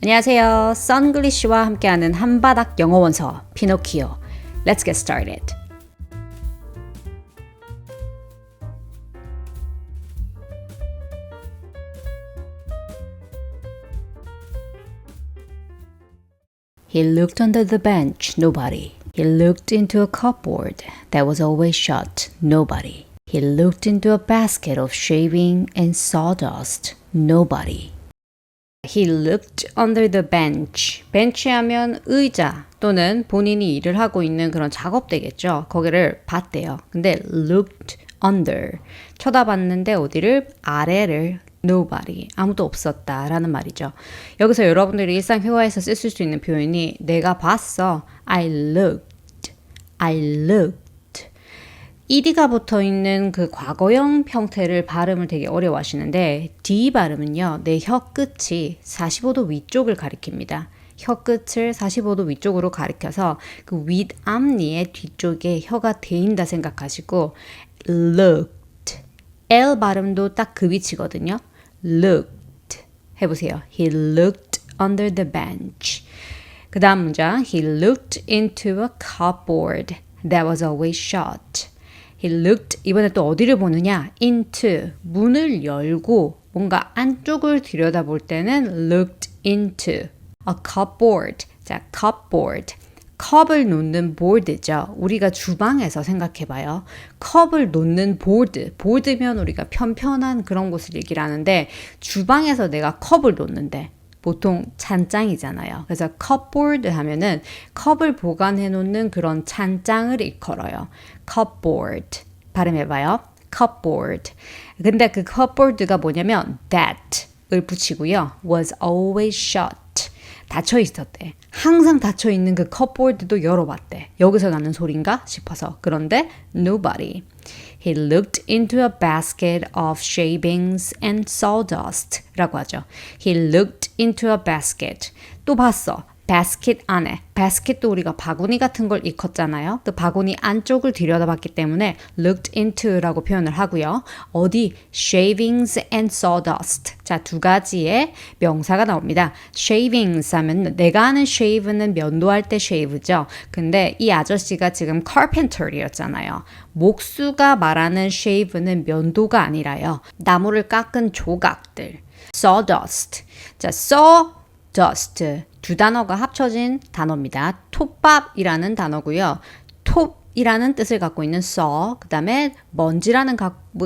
안녕하세요. 썬글리쉬와 함께하는 한바닥 영어 원서 피노키오. Let's get started. He looked under the bench, nobody. He looked into a cupboard that was always shut, nobody. He looked into a basket of shaving and sawdust, nobody. He looked under the bench. bench 하면 의자 또는 본인이 일을 하고 있는 그런 작업대겠죠. 거기를 봤대요. 근데 looked under. 쳐다봤는데 어디를? 아래를. Nobody. 아무도 없었다 라는 말이죠. 여기서 여러분들이 일상 회화에서 쓰실 수 있는 표현이 내가 봤어. I looked. I looked. ed가 붙어 있는 그 과거형 형태를 발음을 되게 어려워하시는데 D 발음은요. 내 혀 끝이 45도 위쪽을 가리킵니다. 혀 끝을 45도 위쪽으로 가리켜서 그 윗앞니의 뒤쪽에 혀가 대인다 생각하시고 looked L 발음도 딱 그 위치거든요. looked 해보세요. He looked under the bench. 그 다음 문장 He looked into a cupboard that was always shut. He looked 이번에 또 어디를 보느냐? into 문을 열고 뭔가 안쪽을 들여다볼 때는 looked into a cupboard. 자, cupboard. 컵을 놓는 보드죠. 우리가 주방에서 생각해봐요. 컵을 놓는 보드. 보드면 우리가 편편한 그런 곳을 얘기를 하는데 주방에서 내가 컵을 놓는데 보통 찬장이잖아요. 그래서 cupboard 하면은 컵을 보관해 놓는 그런 찬장을 일컬어요. cupboard. 발음해봐요. cupboard. 근데 그 cupboard가 뭐냐면 that을 붙이고요. was always shut. 닫혀 있었대. 항상 닫혀 있는 그 cupboard도 열어봤대. 여기서 나는 소린가 싶어서. 그런데 nobody. He looked into a basket of shavings and sawdust 라고 하죠. He looked into a basket. 또 봤어. basket 안에. basket도 우리가 바구니 같은 걸 일컫잖아요. 그 바구니 안쪽을 들여다봤기 때문에 looked into라고 표현을 하고요. 어디? shavings and sawdust. 자, 두 가지의 명사가 나옵니다. shavings 하면 내가 하는 shave는 면도할 때 shave죠. 근데 이 아저씨가 지금 carpenter이었잖아요. 목수가 말하는 shave는 면도가 아니라요. 나무를 깎은 조각들. sawdust. 자, sawdust. 두 단어가 합쳐진 단어입니다. 톱밥이라는 단어고요. 톱이라는 뜻을 갖고 있는 saw, 그 다음에 먼지라는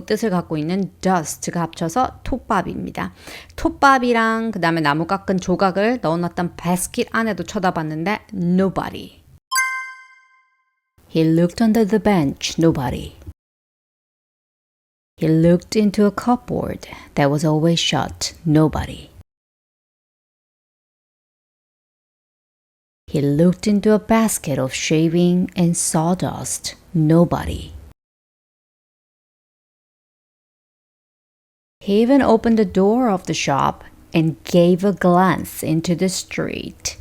뜻을 갖고 있는 dust가 합쳐서 톱밥입니다. 톱밥이랑 그 다음에 나무 깎은 조각을 넣어놨던 basket 안에도 쳐다봤는데 nobody. He looked under the bench, nobody. He looked into a cupboard that was always shut, nobody. He looked into a basket of shaving and sawdust. Nobody. He even opened the door of the shop and gave a glance into the street.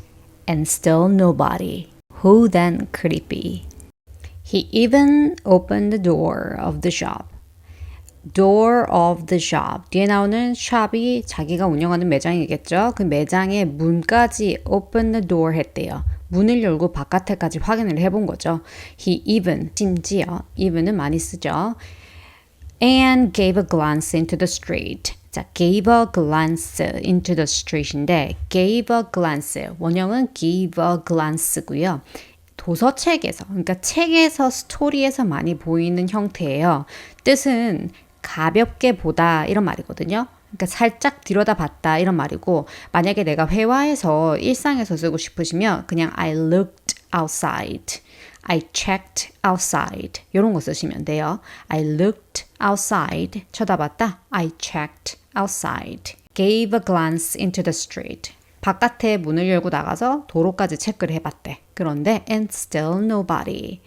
And still nobody. Who then could it be? He even opened the door of the shop. door of the shop. 뒤에 나오는 shop이 자기가 운영하는 매장이겠죠. 그 매장의 문까지 open the door 했대요. 문을 열고 바깥에까지 확인을 해본 거죠. He even, 심지어, even은 많이 쓰죠. And gave a glance into the street. 자, gave a glance into the street인데 gave a glance, 원형은 give a glance고요. 도서책에서, 그러니까 책에서 스토리에서 많이 보이는 형태예요. 뜻은 가볍게 보다 이런 말이거든요. 그러니까 살짝 들여다봤다 이런 말이고 만약에 내가 회화에서 일상에서 쓰고 싶으시면 그냥 I looked outside, I checked outside 이런 거 쓰시면 돼요. I looked outside, 쳐다봤다. I checked outside, gave a glance into the street. 바깥에 문을 열고 나가서 도로까지 체크를 해봤대. 그런데 and still nobody.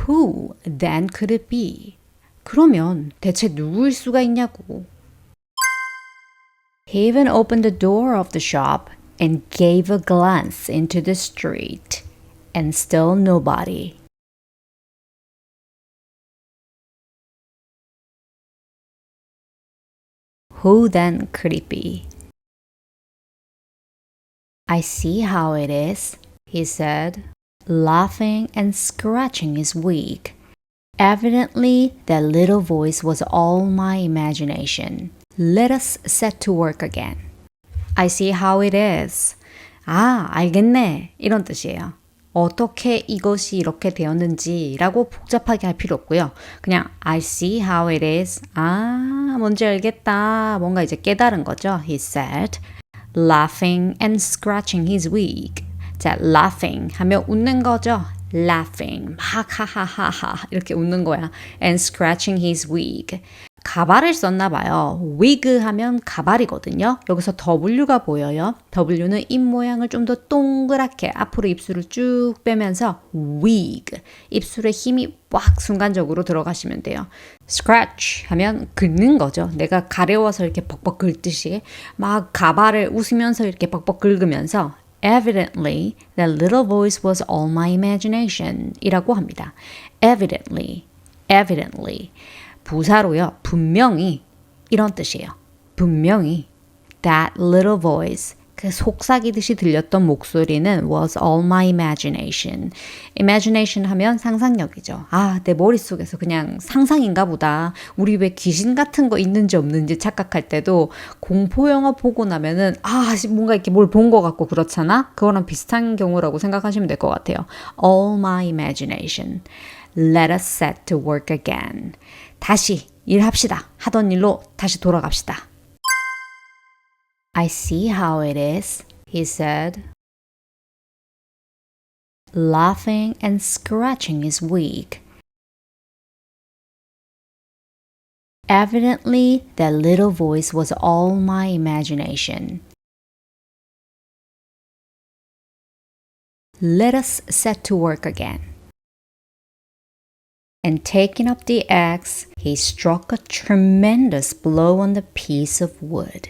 Who then could it be? 그러면 대체 누구일 수가 있냐고. He even opened the door of the shop and gave a glance into the street. And still nobody. Who then could it be? I see how it is, he said, laughing and scratching his wig. Evidently, that little voice was all my imagination. Let us set to work again. I see how it is. 아, 알겠네. 이런 뜻이에요. 어떻게 이것이 이렇게 되었는지라고 복잡하게 할 필요 없고요. 그냥 I see how it is. 아, 뭔지 알겠다. 뭔가 이제 깨달은 거죠. He said, laughing and scratching his wig. 자, laughing 하면 웃는 거죠. laughing, 막 하하하하 이렇게 웃는 거야. and scratching his wig. 가발을 썼나 봐요. wig 하면 가발이거든요. 여기서 W가 보여요. W는 입 모양을 좀 더 동그랗게 앞으로 입술을 쭉 빼면서 wig, 입술에 힘이 꽉 순간적으로 들어가시면 돼요. scratch 하면 긁는 거죠. 내가 가려워서 이렇게 벅벅 긁듯이 막 가발을 웃으면서 이렇게 벅벅 긁으면서 Evidently, that little voice was all my imagination 이라고 합니다. Evidently, evidently. 부사로요. 분명히 이런 뜻이에요. 분명히 that little voice 그 속삭이듯이 들렸던 목소리는 was all my imagination. imagination 하면 상상력이죠. 아, 내 머릿속에서 그냥 상상인가 보다. 우리 왜 귀신 같은 거 있는지 없는지 착각할 때도 공포 영화 보고 나면은 아, 뭔가 이렇게 뭘 본 것 같고 그렇잖아? 그거랑 비슷한 경우라고 생각하시면 될 것 같아요. all my imagination. Let us set to work again. 다시 일합시다. 하던 일로 다시 돌아갑시다. I see how it is, he said, laughing and scratching his wig. Evidently, that little voice was all my imagination. Let us set to work again. And taking up the axe, he struck a tremendous blow on the piece of wood.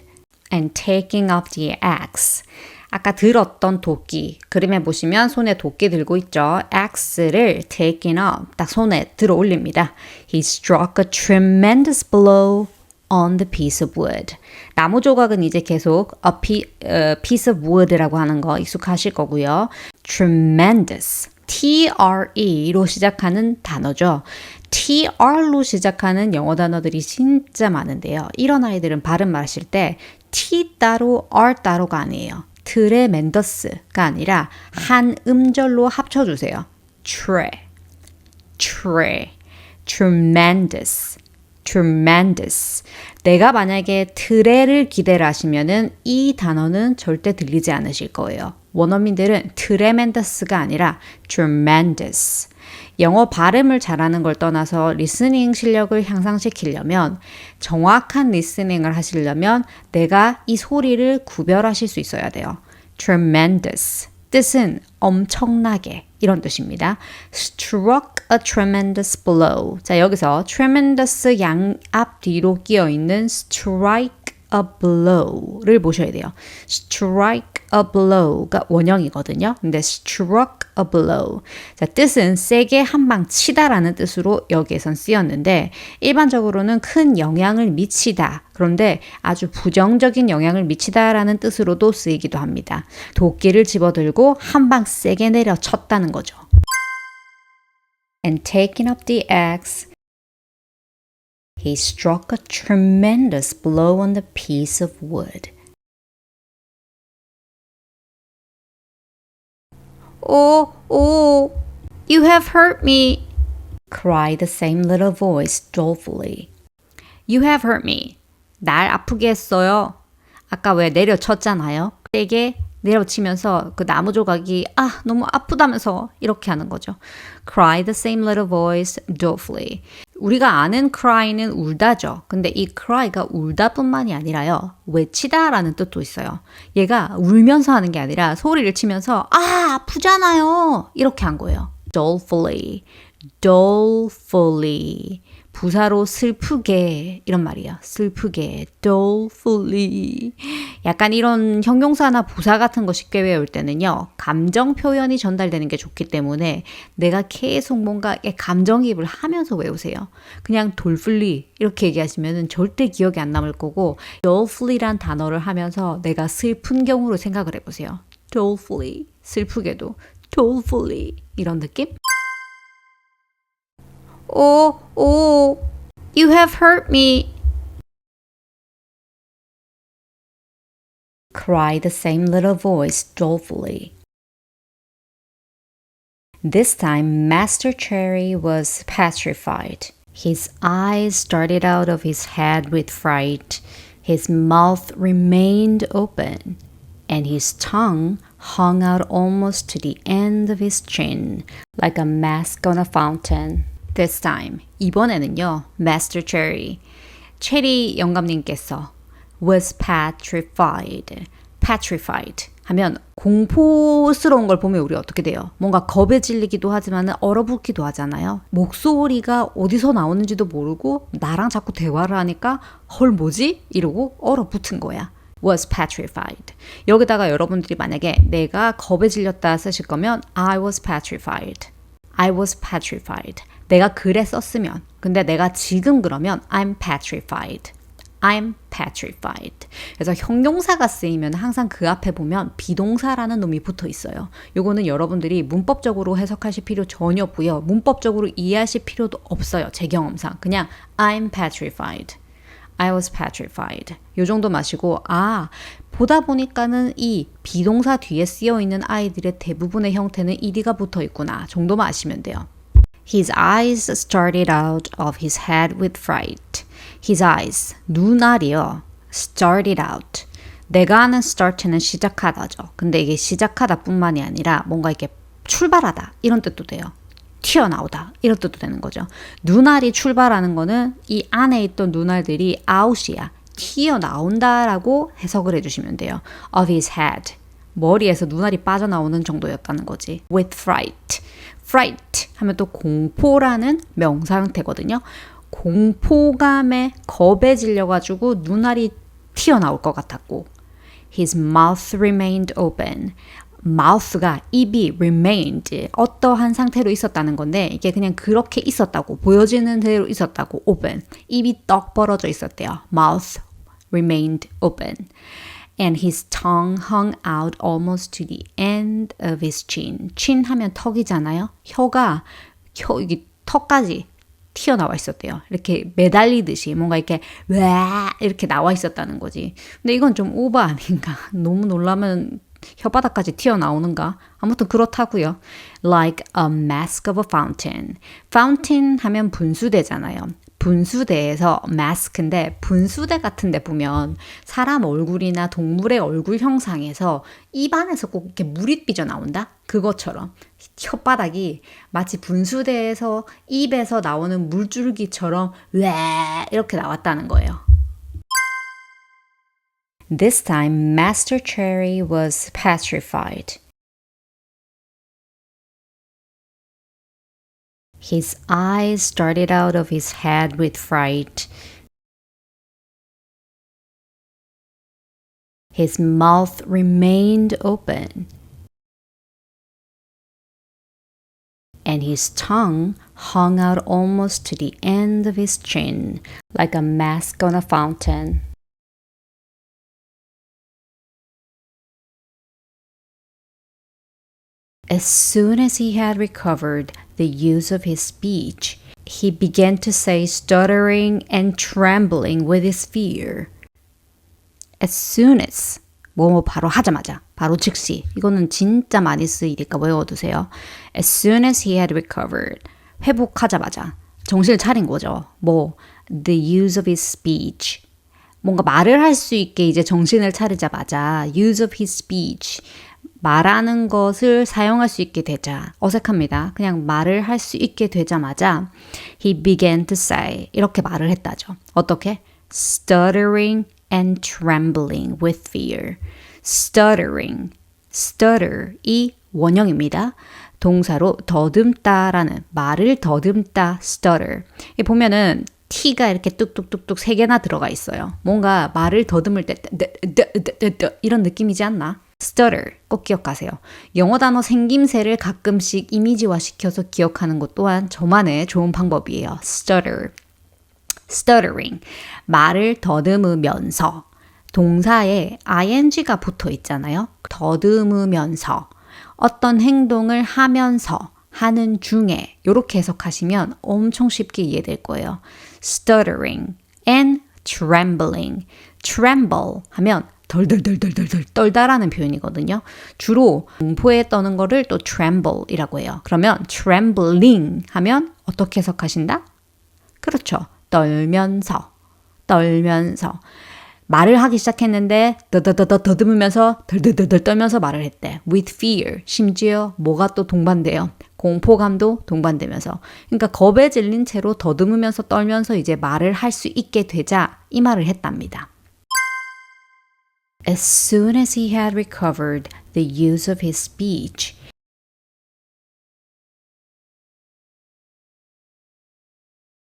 And taking up the axe. 아까 들었던 도끼. 그림에 보시면 손에 도끼 들고 있죠. axe를 taking up. 딱 손에 들어 올립니다. He struck a tremendous blow on the piece of wood. 나무 조각은 이제 계속 piece of wood라고 하는 거 익숙하실 거고요. tremendous. TRE로 시작하는 단어죠. TR로 시작하는 영어 단어들이 진짜 많은데요. 이런 아이들은 발음 마실 때 T 따로 R 따로가 아니에요. 트레멘더스가 아니라 한 음절로 합쳐주세요. tremendous. 내가 만약에 트레를 기대를 하시면은 이 단어는 절대 들리지 않으실 거예요. 원어민들은 tremendous가 아니라 tremendous. 영어 발음을 잘하는 걸 떠나서 리스닝 실력을 향상시키려면 정확한 리스닝을 하시려면 내가 이 소리를 구별하실 수 있어야 돼요. tremendous. 뜻은 엄청나게 이런 뜻입니다. struck a tremendous blow. 자, 여기서 tremendous 양 앞뒤로 끼어 있는 strike a blow를 보셔야 돼요. strike a blow가 원형이거든요. 근데 struck a blow. 자, 뜻은 세게 한 방 치다라는 뜻으로 여기에선 쓰였는데 일반적으로는 큰 영향을 미치다. 그런데 아주 부정적인 영향을 미치다라는 뜻으로도 쓰이기도 합니다. 도끼를 집어들고 한 방 세게 내려쳤다는 거죠. And taking up the axe, he struck a tremendous blow on the piece of wood. Oh, you have hurt me, cried the same little voice dolefully. You have hurt me. 날 아프게 했어요. 아까 왜 내려쳤잖아요. 세게 내려치면서 그 나무 조각이 너무 아프다면서 이렇게 하는 거죠. Cried the same little voice dolefully. 우리가 아는 cry는 울다죠. 근데 이 cry가 울다뿐만이 아니라요. 외치다라는 뜻도 있어요. 얘가 울면서 하는 게 아니라 소리를 치면서 아프잖아요. 이렇게 한 거예요. dolefully. 부사로 슬프게 이런 말이에요. 슬프게 dolefully. 약간 이런 형용사나 부사 같은 거 쉽게 외울 때는요. 감정 표현이 전달되는 게 좋기 때문에 내가 계속 뭔가 감정이입을 하면서 외우세요. 그냥 dolefully 이렇게 얘기하시면 절대 기억이 안 남을 거고 dolefully란 단어를 하면서 내가 슬픈 경우로 생각을 해보세요. dolefully. 슬프게도 dolefully. 이런 느낌? Oh, you have hurt me. Cried the same little voice dolefully. This time, Master Cherry was petrified. His eyes started out of his head with fright. His mouth remained open, and his tongue hung out almost to the end of his chin, like a mask on a fountain. This time, 이번에는요, Master Cherry, 체리 영감님께서 was petrified. petrified 하면 공포스러운 걸 보면 우리 어떻게 돼요? 뭔가 겁에 질리기도 하지만 얼어붙기도 하잖아요. 목소리가 어디서 나오는지도 모르고 나랑 자꾸 대화를 하니까 헐 뭐지? 이러고 얼어붙은 거야. was petrified. 여기다가 여러분들이 만약에 내가 겁에 질렸다 쓰실 거면 I was petrified. I was petrified. 내가 그래 썼으면 근데 내가 지금 그러면 I'm petrified. I'm petrified. 그래서 형용사가 쓰이면 항상 그 앞에 보면 비동사라는 놈이 붙어 있어요. 요거는 여러분들이 문법적으로 해석하실 필요 전혀 없고요. 문법적으로 이해하실 필요도 없어요. 제 경험상. 그냥 I'm petrified. I was petrified. 요 정도 마시고 보다 보니까는 이 비동사 뒤에 쓰여 있는 아이들의 대부분의 형태는 ed가 붙어 있구나 정도만 아시면 돼요. His eyes started out of his head with fright. His eyes, 눈알이요. started out. 내가 하는 start는 시작하다죠. 근데 이게 시작하다 뿐만이 아니라 뭔가 이렇게 출발하다 이런 뜻도 돼요. 튀어나오다 이런 뜻도 되는 거죠. 눈알이 출발하는 거는 이 안에 있던 눈알들이 out이야. 튀어나온다라고 해석을 해주시면 돼요. of his head. 머리에서 눈알이 빠져나오는 정도였다는 거지. with fright. fright 하면 또 공포라는 명사 형태거든요. 공포감에 겁에 질려가지고 눈알이 튀어나올 것 같았고 His mouth remained open. mouth가 입이 remained 어떠한 상태로 있었다는 건데 이게 그냥 그렇게 있었다고 보여지는 대로 있었다고 open 입이 떡 벌어져 있었대요. mouth remained open. And his tongue hung out almost to the end of his chin. chin 하면 턱이잖아요. 이게 턱까지 튀어나와 있었대요. 이렇게 매달리듯이 뭔가 이렇게 이렇게 나와 있었다는 거지. 근데 이건 좀 오버 아닌가? 너무 놀라면 혓바닥까지 튀어나오는가? 아무튼 그렇다고요. Like a mask of a fountain. fountain 하면 분수대잖아요. 분수대에서 마스크인데 분수대 같은 데 보면 사람 얼굴이나 동물의 얼굴 형상에서 입안에서 꼭 이렇게 물이 삐져나온다? 그것처럼 혓바닥이 마치 분수대에서 입에서 나오는 물줄기처럼 이렇게 나왔다는 거예요. This time, Master Cherry was petrified. His eyes started out of his head with fright. His mouth remained open. And his tongue hung out almost to the end of his chin, like a mask on a fountain. As soon as he had recovered the use of his speech, he began to say, stuttering and trembling with his fear. As soon as, 바로 하자마자, 바로 즉시. 이거는 진짜 많이 쓰이니까 외워두세요. As soon as he had recovered, 회복하자마자, 정신을 차린 거죠. the use of his speech. 뭔가 말을 할 수 있게 이제 정신을 차리자마자, use of his speech. 말하는 것을 사용할 수 있게 되자 어색합니다. 그냥 말을 할 수 있게 되자마자 he began to say 이렇게 말을 했다죠. 어떻게? stuttering and trembling with fear. stuttering, stutter 이 원형입니다. 동사로 더듬다라는 말을 더듬다 stutter. 이 보면은 T가 이렇게 뚝뚝뚝뚝 3개나 들어가 있어요. 뭔가 말을 더듬을 때 이런 느낌이지 않나? stutter 꼭 기억하세요. 영어 단어 생김새를 가끔씩 이미지화 시켜서 기억하는 것 또한 저만의 좋은 방법이에요. stutter, stuttering 말을 더듬으면서 동사에 ing가 붙어 있잖아요. 더듬으면서, 어떤 행동을 하면서, 하는 중에 이렇게 해석하시면 엄청 쉽게 이해될 거예요. Stuttering and trembling. Tremble 하면 덜덜덜덜덜 떨다라는 표현이거든요. 주로 공포에 떠는 거를 또 tremble이라고 해요. 그러면 trembling 하면 어떻게 해석하신다? 그렇죠. 떨면서. 말을 하기 시작했는데 더듬으면서 덜덜덜 떨면서 말을 했대. With fear. 심지어 뭐가 또 동반돼요. 공포감도 동반되면서. 그러니까 겁에 질린 채로 더듬으면서 떨면서 이제 말을 할 수 있게 되자 이 말을 했답니다. As soon as he had recovered the use of his speech,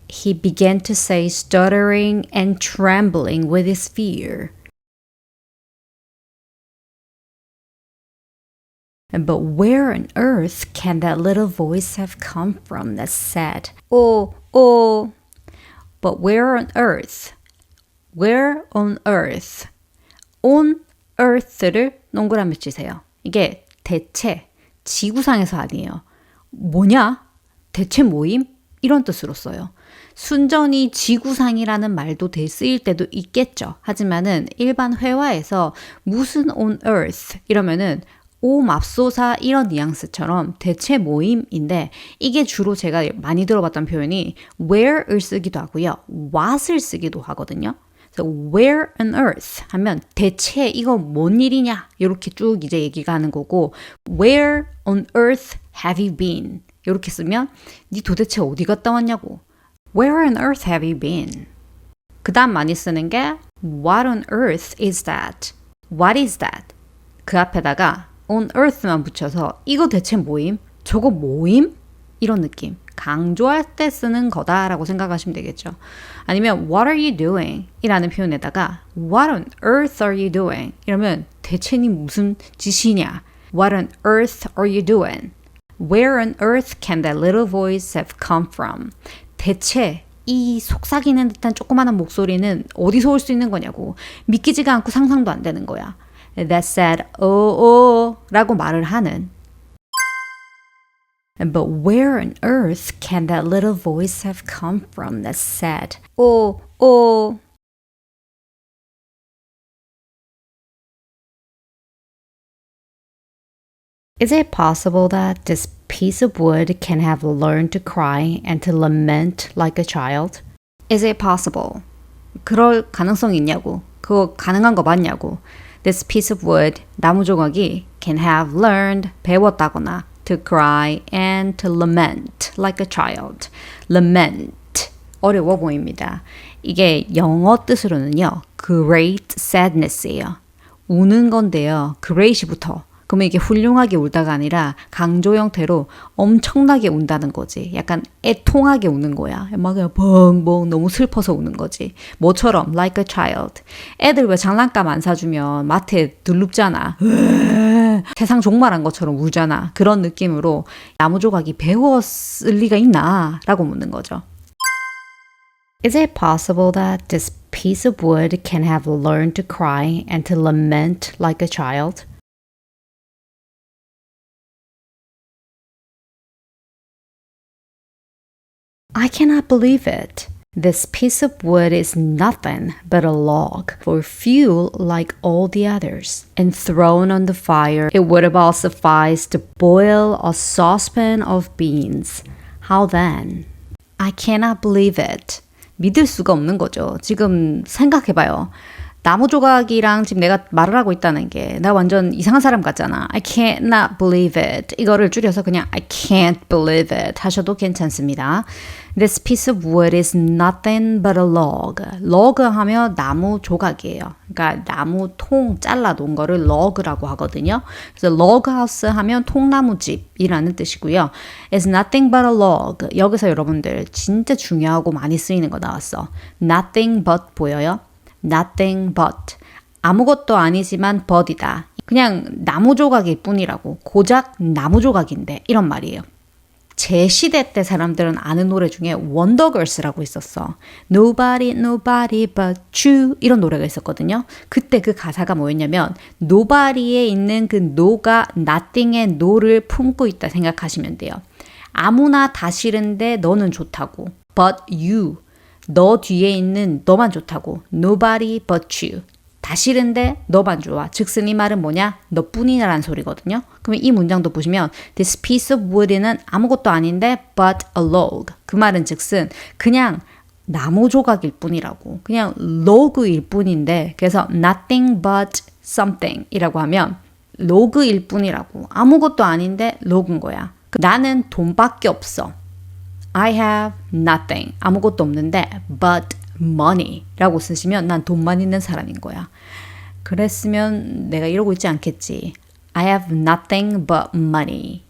he began to say, stuttering and trembling with his fear. But where on earth can that little voice have come from that said, oh, oh, but where on earth? Where on earth? On earth를 동그라미 치세요. 이게 대체 지구상에서 아니에요. 뭐냐? 대체 모임? 이런 뜻으로 써요. 순전히 지구상이라는 말도 쓰일 때도 있겠죠. 하지만은 일반 회화에서 무슨 on earth 이러면은 오 맙소사 이런 뉘앙스처럼 대체 모임인데 이게 주로 제가 많이 들어봤던 표현이 where을 쓰기도 하고요. what을 쓰기도 하거든요. 그래서 where on earth 하면 대체 이거 뭔 일이냐 이렇게 쭉 이제 얘기가 하는 거고 where on earth have you been 이렇게 쓰면 니 도대체 어디 갔다 왔냐고 where on earth have you been 그 다음 많이 쓰는 게 what on earth is that what is that 그 앞에다가 on earth만 붙여서 이거 대체 뭐임? 저거 뭐임? 이런 느낌. 강조할 때 쓰는 거다라고 생각하시면 되겠죠. 아니면 what are you doing? 이라는 표현에다가 what on earth are you doing? 이러면 대체 니 무슨 짓이냐? What on earth are you doing? Where on earth can that little voice have come from? 대체 이 속삭이는 듯한 조그마한 목소리는 어디서 올 수 있는 거냐고. 믿기지가 않고 상상도 안 되는 거야. That said, oh, 라고 말을 하는. But where on earth can that little voice have come from that said, oh, oh. Is it possible that this piece of wood can have learned to cry and to lament like a child? Is it possible? 그럴 가능성이 있냐고. 그거 가능한 거 맞냐고. This piece of wood, 나무 조각이 can have learned, 배웠다거나 to cry and to lament like a child. Lament, 어려워 보입니다. 이게 영어 뜻으로는요. great sadness예요. 우는 건데요. great이 붙어. 그러면 이게 훌륭하게 울다가 아니라 강조 형태로 엄청나게 운다는 거지. 약간 애통하게 우는 거야. 막 벙벙 너무 슬퍼서 우는 거지. 뭐처럼 like a child. 애들 왜 장난감 안 사주면 마트에 들눕잖아. 세상 종말한 것처럼 울잖아. 그런 느낌으로 나무 조각이 배웠을 리가 있나? 라고 묻는 거죠. Is it possible that this piece of wood can have learned to cry and to lament like a child? I cannot believe it. This piece of wood is nothing but a log for fuel like all the others. And thrown on the fire, it would have all sufficed to boil a saucepan of beans. How then? I cannot believe it. 믿을 수가 없는 거죠. 지금 생각해봐요. 나무 조각이랑 지금 내가 말을 하고 있다는 게 나 완전 이상한 사람 같잖아. I cannot believe it. 이거를 줄여서 그냥 I can't believe it 하셔도 괜찮습니다. This piece of wood is nothing but a log. log 하면 나무 조각이에요. 그러니까 나무 통 잘라 놓은 거를 log라고 하거든요. 그래서 log house 하면 통나무집이라는 뜻이고요. It's nothing but a log. 여기서 여러분들 진짜 중요하고 많이 쓰이는 거 나왔어. Nothing but 보여요? Nothing but. 아무것도 아니지만 but이다. 그냥 나무 조각일 뿐이라고. 고작 나무 조각인데 이런 말이에요. 제 시대 때 사람들은 아는 노래 중에 원더걸스라고 있었어. Nobody, nobody but you 이런 노래가 있었거든요. 그때 그 가사가 뭐였냐면 nobody에 있는 그 no가 nothing의 no를 품고 있다 생각하시면 돼요. 아무나 다 싫은데 너는 좋다고. But you, 너 뒤에 있는 너만 좋다고. Nobody but you. 다 싫은데 너만 좋아. 즉슨 이 말은 뭐냐? 너뿐이라는 소리거든요. 그러면 이 문장도 보시면 This piece of wood는 아무것도 아닌데 but a log. 그 말은 즉슨 그냥 나무 조각일 뿐이라고. 그냥 log일 뿐인데 그래서 nothing but something 이라고 하면 log일 뿐이라고. 아무것도 아닌데 log인 거야. 나는 돈밖에 없어. I have nothing. 아무것도 없는데 but money 라고 쓰시면 난 돈만 있는 사람인 거야. 그랬으면 내가 이러고 있지 않겠지. I have nothing but money.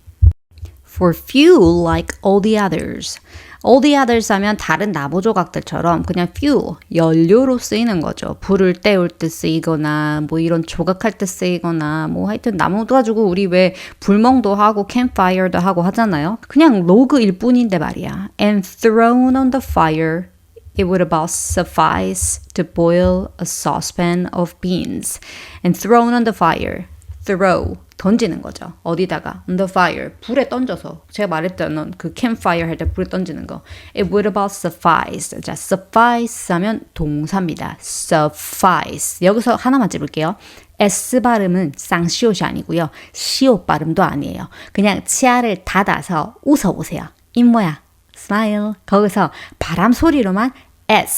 For fuel like all the others. All the others 하면 다른 나무 조각들처럼 그냥 fuel, 연료로 쓰이는 거죠. 불을 때울 때 쓰이거나 뭐 이런 조각할 때 쓰이거나 뭐 하여튼 나무 가지고 우리 왜 불멍도 하고 campfire도 하고 하잖아요. 그냥 로그일 뿐인데 말이야. And thrown on the fire. It would about suffice to boil a saucepan of beans and thrown on the fire. Throw, 던지는 거죠. 어디다가? On the fire, 불에 던져서. 제가 말했던 그 campfire 할 때 불에 던지는 거. It would about suffice. 자, suffice 하면 동사입니다. suffice. 여기서 하나만 찝을게요. S 발음은 쌍시옷이 아니고요. 시옷 발음도 아니에요. 그냥 치아를 닫아서 웃어보세요. 입모야. smile. 거기서 바람 소리로만 S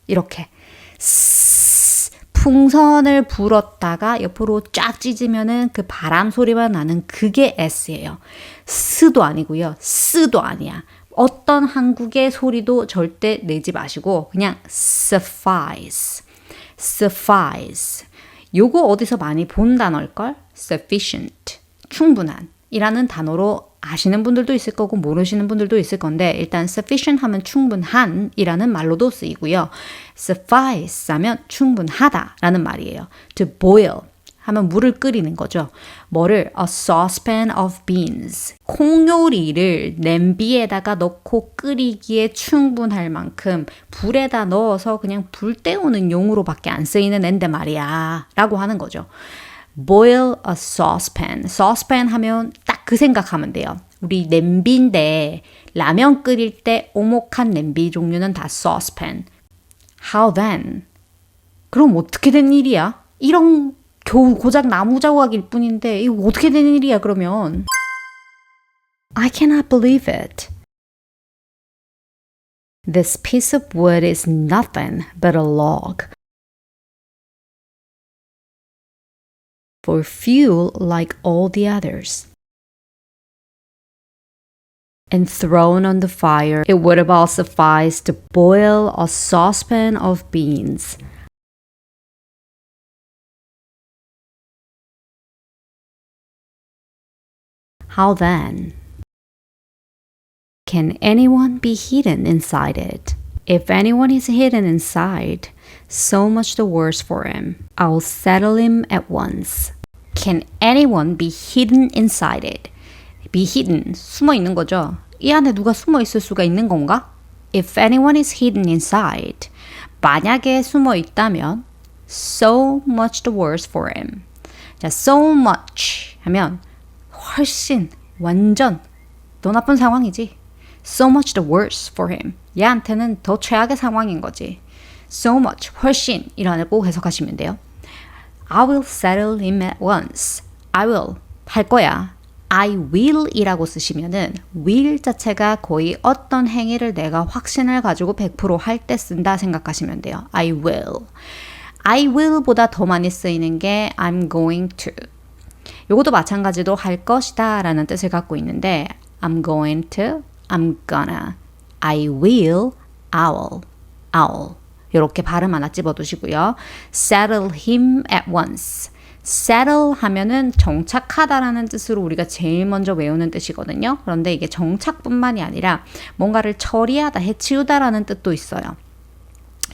이렇게 풍선을 불었다가 옆으로 쫙 찢으면은 그 바람 소리만 나는 그게 S예요. 스도 아니고요. 스도 아니야. 어떤 한국의 소리도 절대 내지 마시고 그냥 suffice. suffice. 요거 어디서 많이 본 단어일걸? sufficient. 충분한 이라는 단어로 아시는 분들도 있을 거고 모르시는 분들도 있을 건데 일단 sufficient 하면 충분한 이라는 말로도 쓰이고요. suffice 하면 충분하다 라는 말이에요. to boil 하면 물을 끓이는 거죠. 뭐를? A saucepan of beans. 콩요리를 냄비에다가 넣고 끓이기에 충분할 만큼 불에다 넣어서 그냥 불 때우는 용으로밖에 안 쓰이는 앤데 말이야 라고 하는 거죠. boil a saucepan. saucepan 하면 딱 그 생각하면 돼요. 우리 냄비인데 라면 끓일 때 오목한 냄비 종류는 다 saucepan. How then? 그럼 어떻게 된 일이야? 이런 겨우 고작 나무 자국일 뿐인데 이거 어떻게 된 일이야 그러면? I cannot believe it. This piece of wood is nothing but a log. For fuel like all the others. And thrown on the fire, it would about suffice to boil a saucepan of beans. How then? Can anyone be hidden inside it? If anyone is hidden inside, so much the worse for him. I'll settle him at once. Can anyone be hidden inside it? Be hidden, 숨어 있는 거죠. 이 안에 누가 숨어 있을 수가 있는 건가? If anyone is hidden inside, 만약에 숨어 있다면 so much the worse for him. 자, so much 하면 훨씬, 완전 더 나쁜 상황이지. So much the worse for him. 얘한테는 더 최악의 상황인 거지. So much, 훨씬 이라는 꼭 해석하시면 돼요. I will settle him at once. I will, 할 거야. I will 이라고 쓰시면은 will 자체가 거의 어떤 행위를 내가 확신을 가지고 100% 할 때 쓴다 생각하시면 돼요. I will. I will 보다 더 많이 쓰이는 게 I'm going to. 요것도 마찬가지로 할 것이다 라는 뜻을 갖고 있는데 I'm going to, I'm gonna, I will, I'll, I'll 이렇게 발음 하나 집어두시고요. Settle him at once. settle 하면은 정착하다라는 뜻으로 우리가 제일 먼저 외우는 뜻이거든요. 그런데 이게 정착뿐만이 아니라 뭔가를 처리하다, 해치우다라는 뜻도 있어요.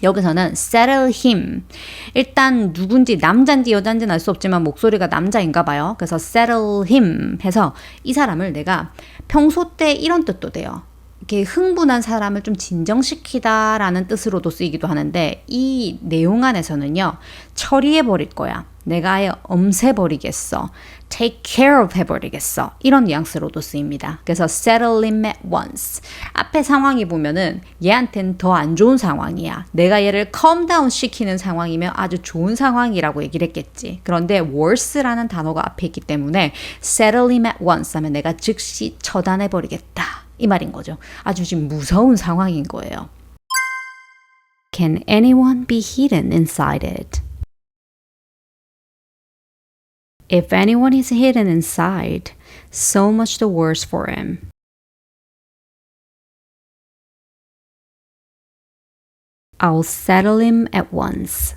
여기서는 settle him. 일단 누군지 남자인지 여자인지는 알 수 없지만 목소리가 남자인가 봐요. 그래서 settle him 해서 이 사람을 내가 평소 때 이런 뜻도 돼요. 이렇게 흥분한 사람을 좀 진정시키다 라는 뜻으로도 쓰이기도 하는데 이 내용 안에서는요. 처리해 버릴 거야. 내가 아예 엄세버리겠어. take care of 해버리겠어. 이런 뉘앙스로도 쓰입니다. 그래서 settle him at once. 앞에 상황이 보면은 얘한테는 더 안 좋은 상황이야. 내가 얘를 calm down 시키는 상황이면 아주 좋은 상황이라고 얘기를 했겠지. 그런데 worse라는 단어가 앞에 있기 때문에 settle him at once 하면 내가 즉시 처단해버리겠다. 이 말인 거죠. 아주 지금 무서운 상황인 거예요. Can anyone be hidden inside it? If anyone is hidden inside, so much the worse for him. I'll settle him at once.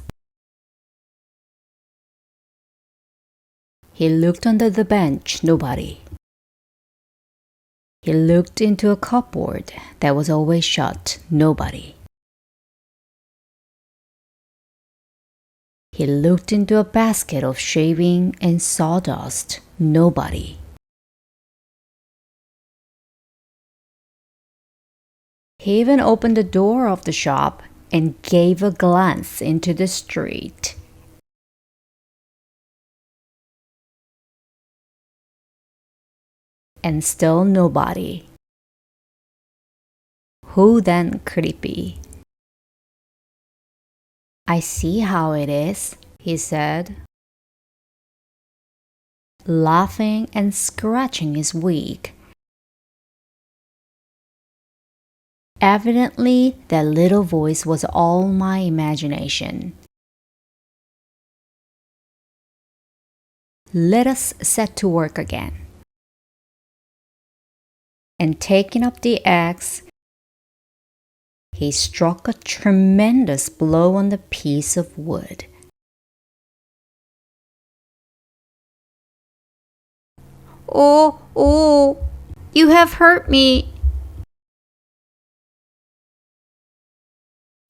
He looked under the bench, nobody. He looked into a cupboard that was always shut, nobody. He looked into a basket of shaving and sawdust, nobody. He even opened the door of the shop and gave a glance into the street. And still nobody. Who then could it be? I see how it is, he said, laughing and scratching his wig. Evidently, that little voice was all my imagination. Let us set to work again. And taking up the axe, he struck a tremendous blow on the piece of wood. Oh, you have hurt me,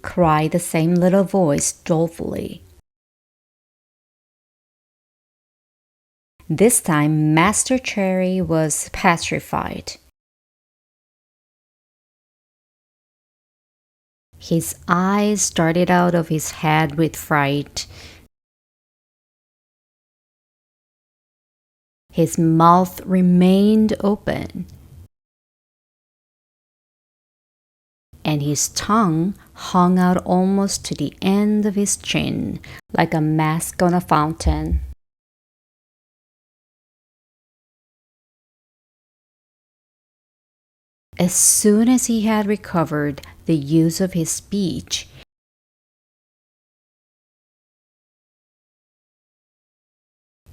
cried the same little voice dolefully. This time, Master Cherry was petrified. His eyes started out of his head with fright. His mouth remained open, and his tongue hung out almost to the end of his chin, like a mask on a fountain. As soon as he had recovered the use of his speech,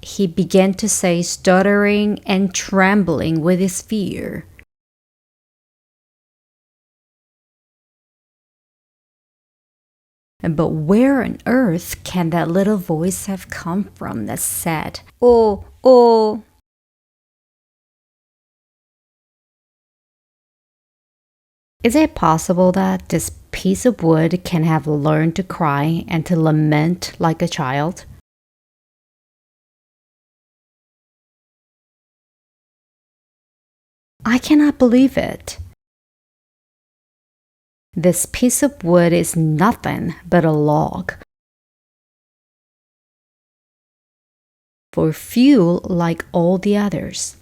he began to say, stuttering and trembling with his fear, "But where on earth can that little voice have come from that said, 'Oh.'" Is it possible that this piece of wood can have learned to cry and to lament like a child? I cannot believe it. This piece of wood is nothing but a log. For fuel like all the others.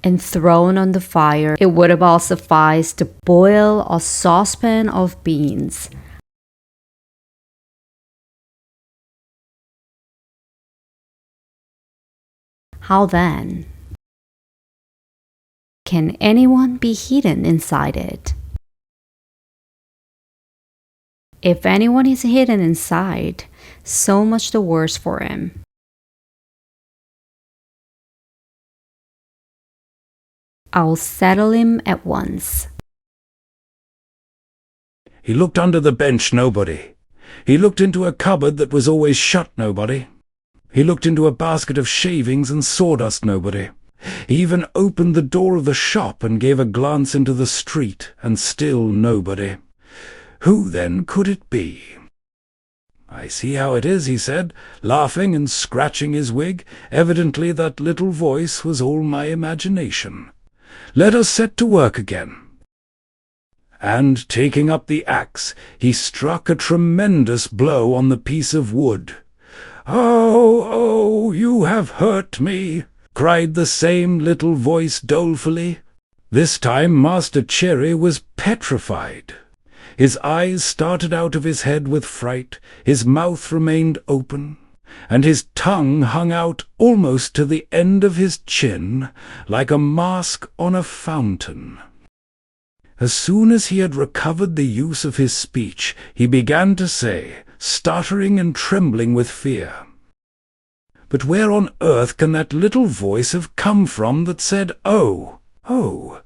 And thrown on the fire, it would have all sufficed to boil a saucepan of beans. How then? Can anyone be hidden inside it? If anyone is hidden inside, so much the worse for him. I'll settle him at once. He looked under the bench, nobody. He looked into a cupboard that was always shut, nobody. He looked into a basket of shavings and sawdust, nobody. He even opened the door of the shop and gave a glance into the street, and still nobody. Who then could it be? "I see how it is," he said, laughing and scratching his wig. "Evidently that little voice was all my imagination. Let us set to work again." And, taking up the axe, he struck a tremendous blow on the piece of wood. "Oh, oh, you have hurt me!" cried the same little voice dolefully. This time Master Cherry was petrified. His eyes started out of his head with fright, his mouth remained open, and his tongue hung out almost to the end of his chin, like a mask on a fountain. As soon as he had recovered the use of his speech, he began to say, stuttering and trembling with fear, "But where on earth can that little voice have come from that said, 'Oh, oh'?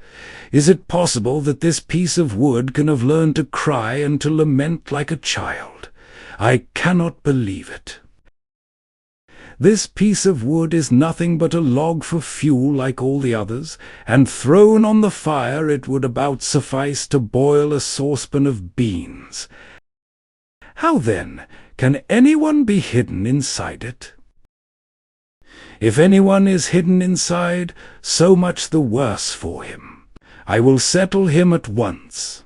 Is it possible that this piece of wood can have learned to cry and to lament like a child? I cannot believe it. This piece of wood is nothing but a log for fuel like all the others, and thrown on the fire it would about suffice to boil a saucepan of beans. How then can anyone be hidden inside it? If anyone is hidden inside, so much the worse for him. I will settle him at once."